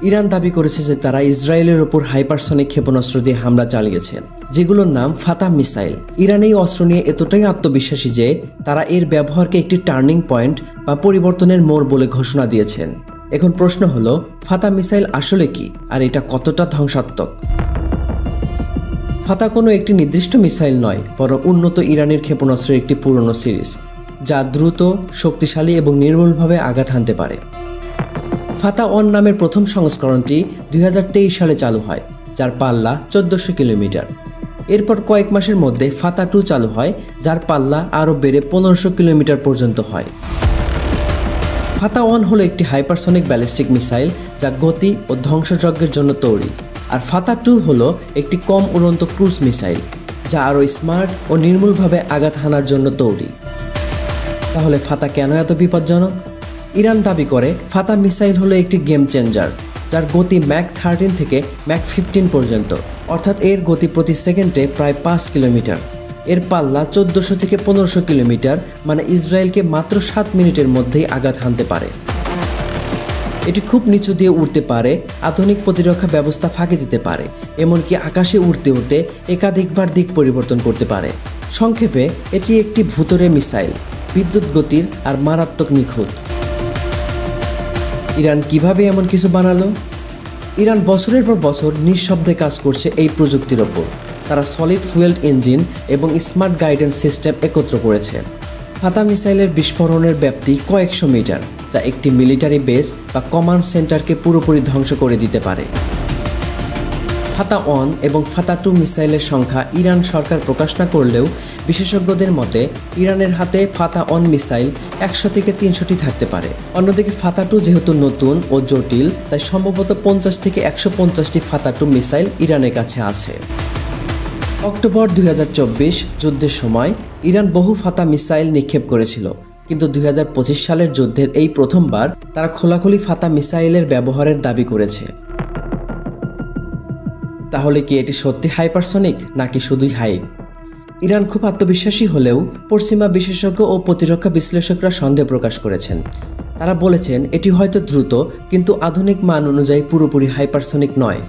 Iran দাবি করেছে যে তারা ইসরায়েলের ওপর হাইপারসনিক ক্ষেপণাস্ত্র দিয়ে হামলা চালিয়েছে, যেগুলোর নাম ফাতাহ মিসাইল। ইরান এই অস্ত্র নিয়ে এতটাই আত্মবিশ্বাসী যে তারা এর ব্যবহারকে একটি টার্নিং পয়েন্ট বা পরিবর্তনের মোড় বলে ঘোষণা দিয়েছেন। এখন প্রশ্ন হলো, ফাতাহ মিসাইল আসলে কি, আর এটা কতটা ধ্বংসাত্মক? ফাতাহ কোনো একটি নির্দিষ্ট মিসাইল নয়, বরং উন্নত ইরানের ক্ষেপণাস্ত্রের একটি পুরনো সিরিজ, যা দ্রুত, শক্তিশালী এবং নির্মূলভাবে আঘাত হানতে পারে। ফাতাহ 1 নামের প্রথম সংস্করণটি 2023 সালে চালু হয়, যার পাল্লা 1400 কিলোমিটার। এরপর কয়েক মাসের মধ্যে ফাতাহ 2 চালু হয়, যার পাল্লা আরও বেড়ে 1500 কিলোমিটার পর্যন্ত হয়। ফাতাহ 1 হলো একটি হাইপারসনিক ব্যালিস্টিক মিসাইল যা গতি ও ধ্বংসযজ্ঞের জন্য তৈরি, আর ফাতাহ 2 হলো একটি কম উড়ন্ত ক্রুজ মিসাইল যা আরও স্মার্ট ও নির্মূলভাবে আঘাত হানার জন্য তৈরি। তাহলে ফাতাহ কেন এত বিপজ্জনক? ইরান দাবি করে ফাতাহ মিসাইল হলো একটি গেম চেঞ্জার, যার গতি ম্যাক 13 থেকে ম্যাক 15 পর্যন্ত, অর্থাৎ এর গতি প্রতি সেকেন্ডে প্রায় 5 কিলোমিটার। এর পাল্লা 1400 থেকে 1500 কিলোমিটার, মানে ইসরায়েলকে মাত্র 7 মিনিটের মধ্যেই আঘাত হানতে পারে। এটি খুব নিচু দিয়ে উড়তে পারে, আধুনিক প্রতিরক্ষা ব্যবস্থা ফাঁকি দিতে পারে, এমনকি আকাশে উড়তে উড়তে একাধিকবার দিক পরিবর্তন করতে পারে। সংক্ষেপে, এটি একটি ভূতরে মিসাইল, বিদ্যুৎ গতির আর মারাত্মক নিখুঁত। ইরান কিভাবে এমন কিছু বানালো? ইরান বছরের পর বছর নিঃশব্দে কাজ করছে এই প্রযুক্তির ওপর। তারা সলিড ফুয়েলড ইঞ্জিন এবং স্মার্ট গাইডেন্স সিস্টেম একত্র করেছে। ফাতাহ মিসাইলের বিস্ফোরণের ব্যাপ্তি কয়েকশো মিটার, যা একটি মিলিটারি বেস বা কমান্ড সেন্টারকে পুরোপুরি ধ্বংস করে দিতে পারে। ফাতাহ 1 এবং ফাতাহ 2 মিসাইলের সংখ্যা ইরান সরকার প্রকাশ না করলেও বিশেষজ্ঞদের মতে ইরানের হাতে ফাতাহ 1 মিসাইল 100 থেকে 300টি থাকতে পারে। অন্যদিকে ফাতাহ 2 যেহেতু নতুন ও জটিল, তাই সম্ভবত 50 থেকে 150টি ফাতাহ 2 মিসাইল ইরানের কাছে আছে। অক্টোবর 2024 যুদ্ধের সময় ইরান বহু ফাতাহ মিসাইল নিক্ষেপ করেছিল, কিন্তু 2025 সালের যুদ্ধের এই প্রথমবার তারা খোলাখুলি ফাতাহ মিসাইলের ব্যবহারের দাবি করেছে। তাহলে কি এটি সত্যি হাইপারসনিক নাকি শুধুই হাইপ? ইরান খুব আত্মবিশ্বাসী হলেও পশ্চিমা বিশেষজ্ঞ ও প্রতিরক্ষা বিশ্লেষকরা সন্দেহ প্রকাশ করেছেন। তারা বলেছেন এটি হয়তো দ্রুত, কিন্তু আধুনিক মান অনুযায়ী পুরোপুরি হাইপারসনিক নয়।